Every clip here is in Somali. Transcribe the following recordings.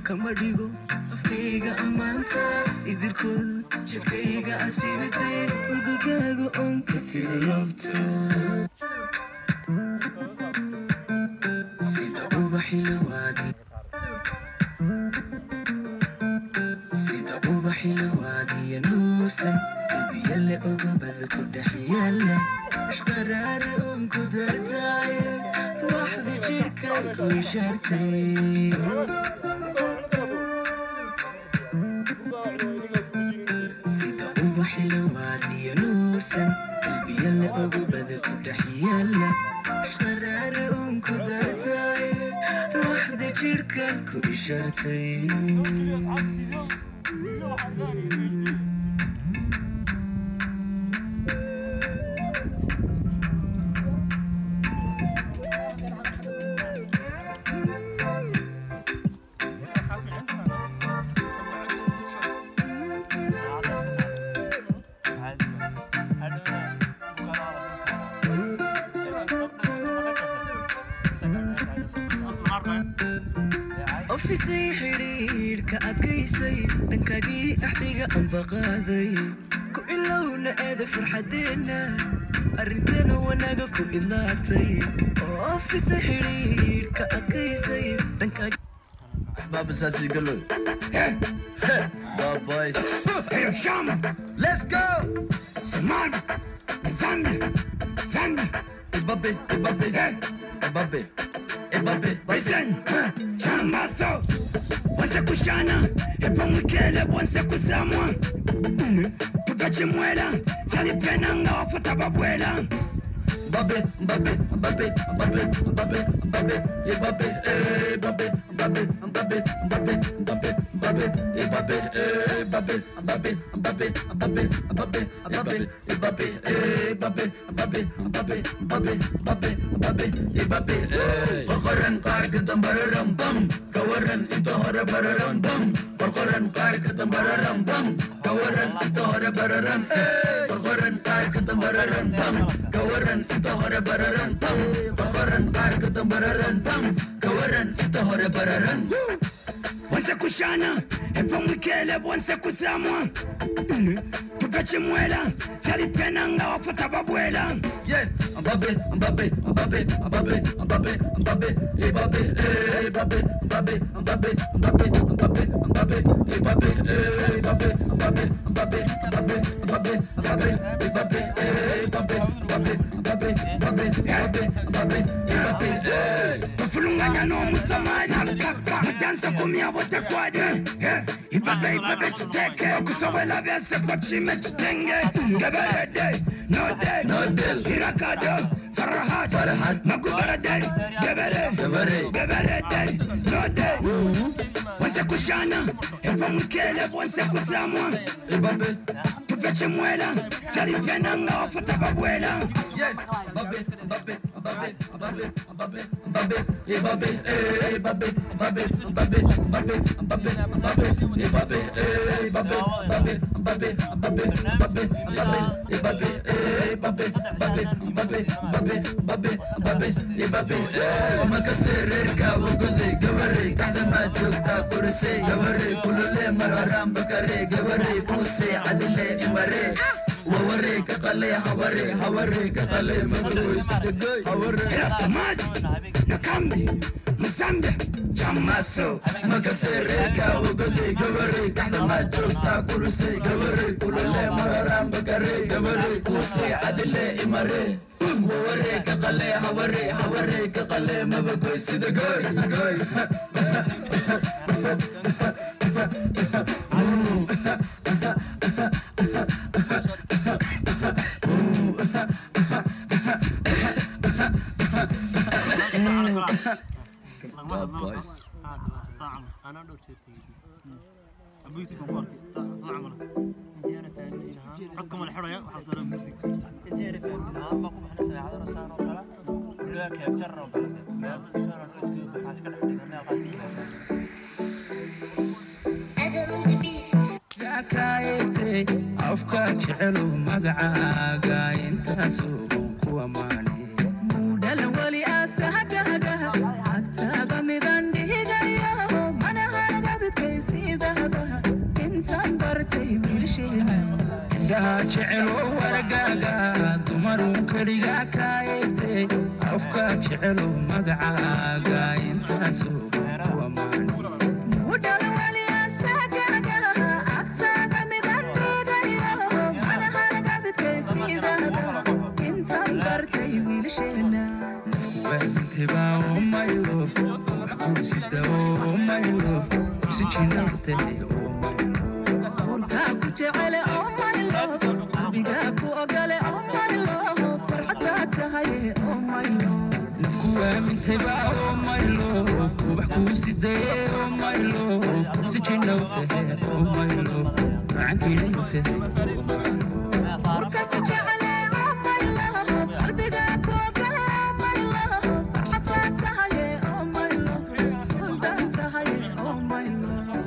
Kamadigo afkayga amaanta idilkood jirkayga asiibtay udugaaga oon ka tiri labta sida ubaxi lawaadiya nuusan qalbiyale ogabada ku dhex yaala ashqaraare oon ku dartaaye ruuxda jirka ku ishaartay qalbiyale ogabada ku dhex yaala ashqaraare oon ku dartaaye ruuxda jirka ku ishaartay ofisay xiriirka adkaysay dhankagii axdiga anbaqaaday ku ilowna aada farxadeena arrintana wanaaga ku idlaatay ofisay xiriirka adkaysay dhankagii Baba Sassi Galo Baba boys Hey Sham let's go Saman Zambia Ibabe Listen Chamaso Wansa kushana Epa mwikele wansa kuzamwa Tukache mwela Chali pena nga wafata babuela Babe Qorqoran qaar ka dambararam bam kawaran inta hore bararam bam qorqoran qaar ka dambararam bam kawaran inta hore bararam qorqoran qaar ka dambararam bam kawaran inta hore bararam bam qorqoran qaar ka dambararam bam kawaran inta hore bararam Wansa kushana epa mwikele wansa kuzamwa Tukache mwela Chali pena nga wafata babuela Yeah Mbabe Fulunganya no musamanya Madansa kumia wote kwade Ibabe chiteke Kusawela vyase kwa chime chitenge Geberede No del Hirakado Farahad Makubarade Geberede No del Wanse kushana Epa mwikele wanse kuzamwa Ibabe Tupeche mwela Chali pena nga wafata babuela Yeah Mbabe ووريك قلي هوريك قلي مبلوس هوريك يا سماد نكمل مزمبي جماسو مكسرك وقضي قبريك احنا ما تروتا كرسي قبريك كل اللي مرران بقري قبريك كرسي عدلي امري ووريك قلي هوريك قلي مبلوس دقاي boys صاعم انا دو تشتي ابيتكم فارك صاعم انت انا فاهمني ها عندكم الحريه وحصل الموسيقى انت انا فاهمني ها ما كنا احنا ساعه رسانه ولا ولا كيف جرب ما تصير الفيسبوك بحاس كده احنا قاسين يا كايتي افكار حلو مقعاقا انت سوق وماني مو دل ولي اسهق حتى قمد jecel oo wargaaga dumarun kaliga kaaytay afka jecel oo magacaaga intaasoo waa maan ودل ولي أساقاقا أكتاقا مدنديدايا أنا هرقبت كيسيدا انت مبرتي ويلشينا وانتبا oh my love وحكو سيدا oh my love سجينا بتهي oh my love ورقاكو جعلي oh my love قلبيقاكو أقالي oh my love فرحتاتها هي oh my love نفكوا من تبا oh my love وبحكو سيدا oh my love سجينا بتهي oh my love عنكي بتهي oh my love ورقاكو جعلي oh my love قلبيقاكو أقالي oh my love فرحتاتها هي oh my love سلطانتها هي oh my love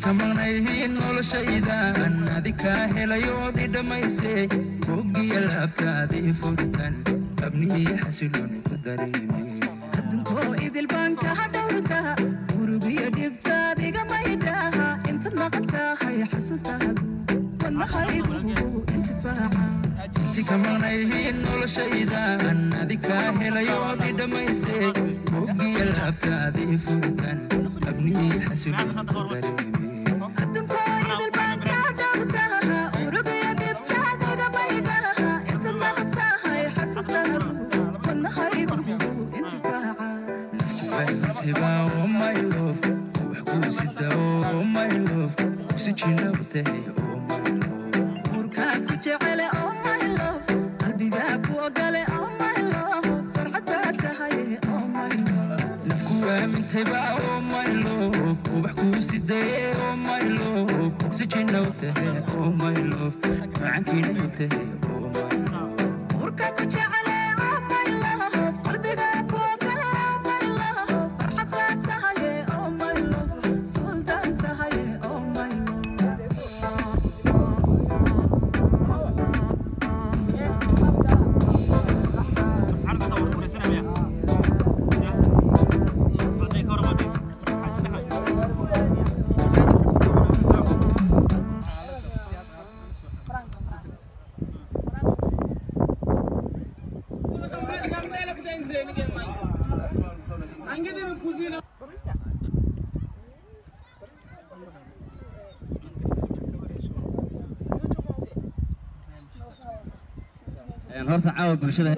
كمانيهين noloshaydan adika helayoodi dhamaysay bogiya laabtaadii furtan abnihii xasilooni ku dareemay adduunkoo idil baan kaa dhowrtaa murugiyo dhibtaad iga maydhaha intaad maqan tahay xasuustaadu wadnahaygu intifaaca inti kamaanayhiin noloshaydan adika helayoodi dhamaysay bogiya laabtaadii furtan abnihii xasilooni ku dareemay adduunkoo idil baan kaa dhowrtaa murugiyo dhibtaad iga maydhaha intaad maqan tahay xasuustaadu wadnahaygu intifaaca وانتبا oh my love وحكو سيدا oh my love سجينا بتهي oh my love وركاكو جعلي oh my love قلبيقاكو أقالي oh my love فرحتاتها هي oh my love نفكوا من تبا oh my love وبحكو سيدا oh my love سجينا بتهي oh my love عنكي بتهي oh my love وركاكو جعلي oh my love قلبيقاكو أقالي oh my love فرحتاتها هي oh my love سلطانتها هي oh my love horta caawa bulshada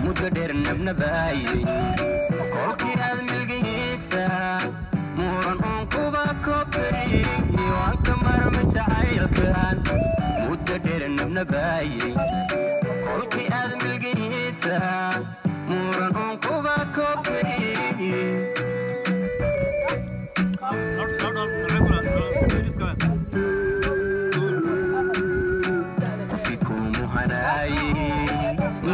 muddo dheer nabnabaayay kolkii aad milgihiisa muran uun kuba kobtay waan ka marma jacaylkan muddo dheer nabnabaayay kolkii aad milgihiisa muran uun kuba kobtay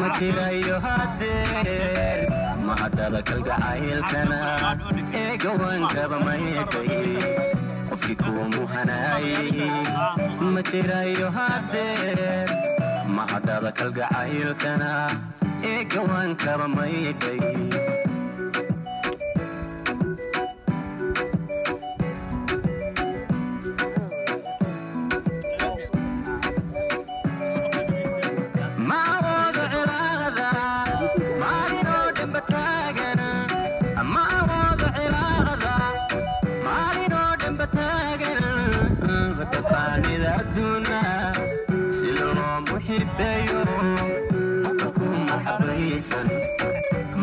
matirayo hadeer mahadada kalgacaylkana eegawankaba maydhay qofkii kuu muhanaayay matirayo hadeer mahadada kalgacaylkana eegawankaba maydhay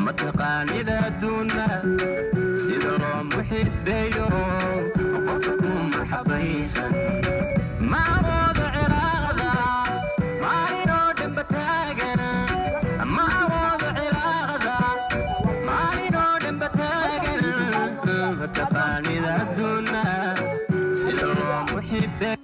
متقانida aduna sida loo muxibayo qofku marxabaysan ma wada cilaaqada maalino dhanba taagan ma wada cilaaqada maalino dhanba taagan متقانida aduna sida loo muxibayo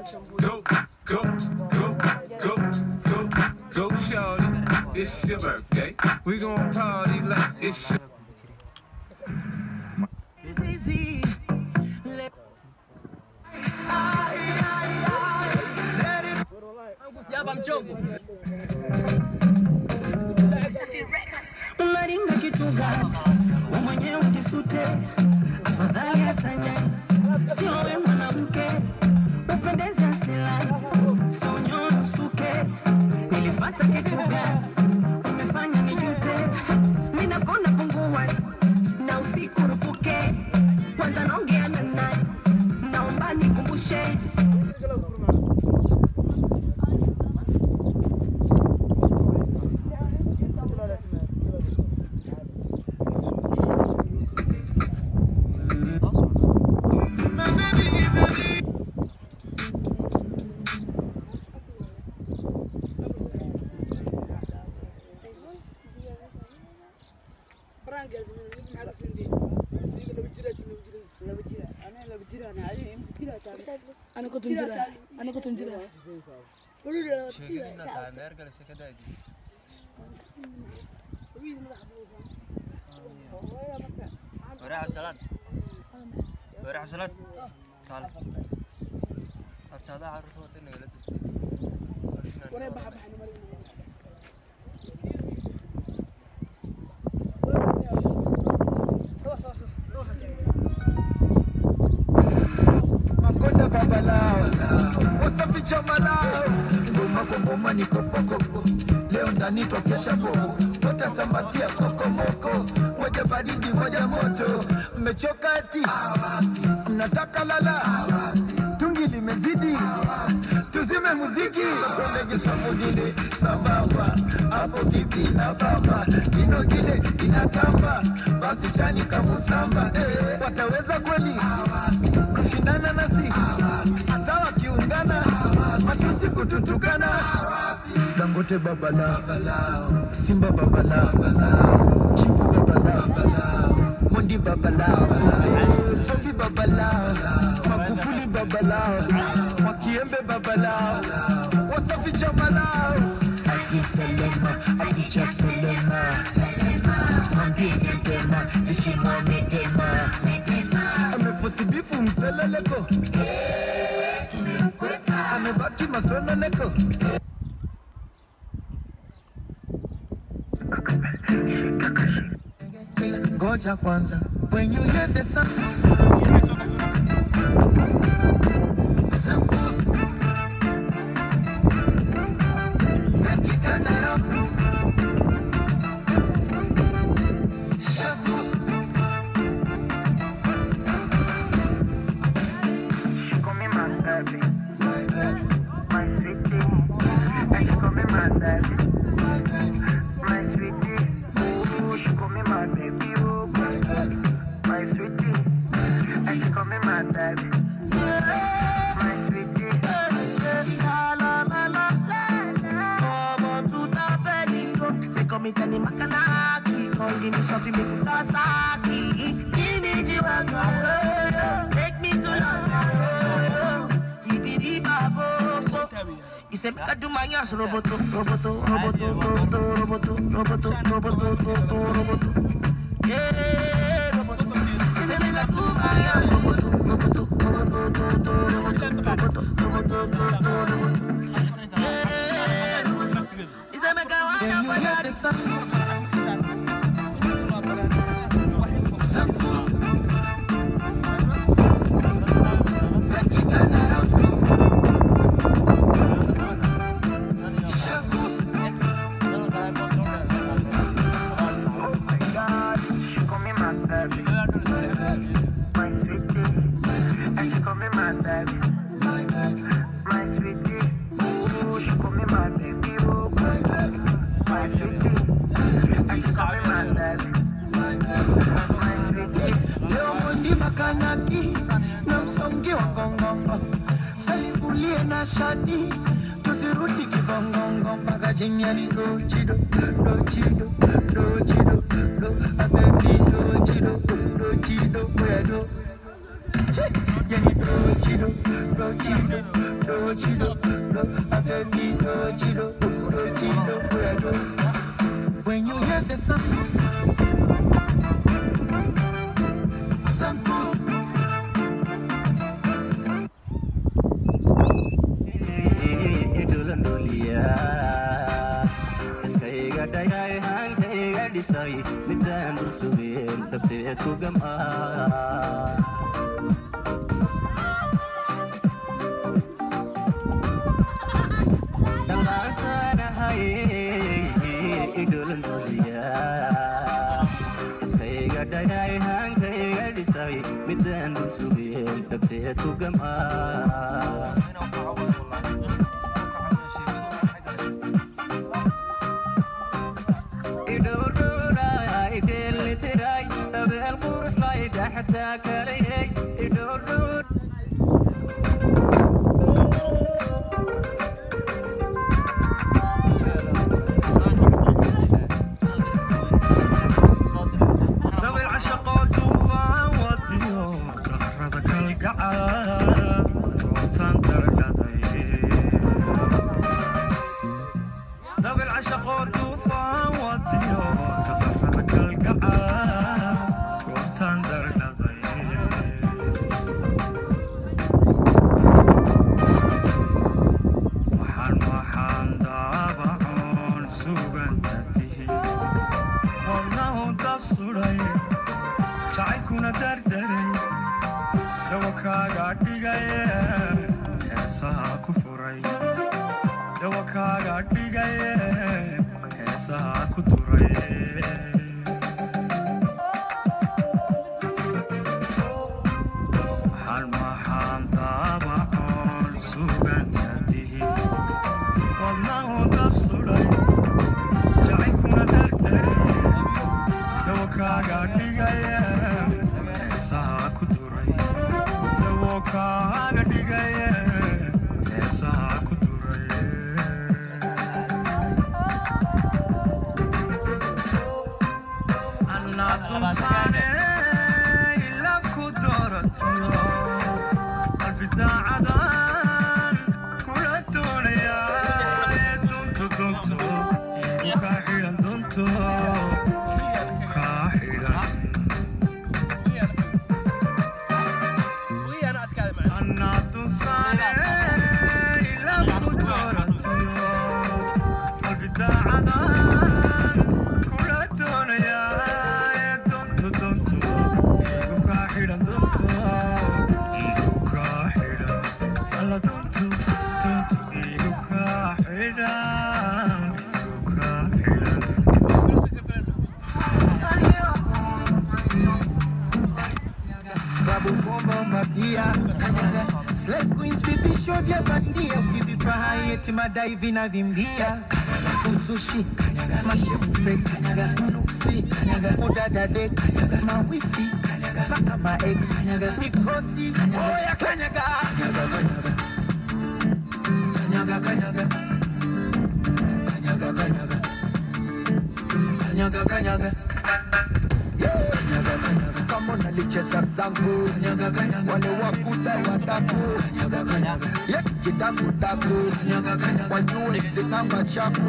Go, shorty. It's your birthday. We gon' party like it's your It's easy. Unaringa kitu gani? Mwenyewe kisute. Afadhali atanye. Sio wewe mwanamke. Upendeze asilani. Sio nyono suke. Nilifuata kitu gani? Umefanya nijute. Mimi nakona pungua. Na usiku rupuke. Kwanza naongea na naye. Naomba nikumbushe. أنا كنت مجرى شيء الناس على أمريكا لسه كده دي ورا عبد السلام ورا عبد السلام قال عبد هذا عرفت هو تاني ولا ورا بحب Makonda babalao, usaficha malao. Ngoma ni kopokoko, leo ndani tokesha bobo. Utasambazia kokomoko, moja baridi moja moto. Mmechoka ati, mnataka lala. Tungi limezidi, tuzime muziki. Tuendege samudile, sambamba. Hapo vipi na bamba, inogile inatamba. Basi chani kamusamba, wataweza kweli kushindana nasi, hata wakiungana matusi kututukana. Dangote babala, Simba babala, Chibu babala, Mondi babala, Sofi babala, Magufuli babala, Wakiembe babala, Wasafi jamala. Ati Salema, ati cha Salema, Mambi Ndema, Ishimo Medema. Amefosibifu mseleleko, amebaki masononeko. Ngoja kwanza, when you hear the sound, make it turn up. Roboto, roboto, roboto, roboto, roboto, roboto, roboto, roboto, roboto. Yeah, roboto. Se me la fuma, roboto, roboto, roboto, roboto, roboto, roboto, roboto, roboto. Yeah, roboto. Y se me acaba la palabra. Shati, tusirudi kibongongo mpaka jinyani do chido, do chido, do chido, do abebi do chido, do chido, do. Jenny, don't you know, don't you know, don't you know, no, I don't you know, don't you know, when you hear the sound, iskayga dhayay hankayga dhisay midaan dul sugeen dabteed ku gam'aa dhammaansaanahay idholanduliya iskayga dhayay hankayga dhisay midaan dul sugeen dabteed ku gam'aa حتى كلي يدور ذوي العشق وطوفان والطيور تغردك القعاد وتنطر ذوي العشق وطوفان والطيور تغردك القعاد وتنطر Madai vinavimbia usushi mashefe nuksi udadade mawifi mpaka maex mikosi oya kanyaga kanyaga kanyaga kanyaga kanyaga kanyaga kanyaga kama unalicheza zangu wale wakuda wadaku kitaku daku wajue zinamba chafu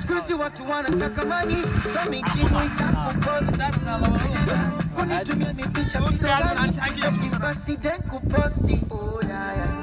squeezy watu wanataka mani so mikimu itakuposti kunitumia mipicha basi den kuposti oh yeah yeah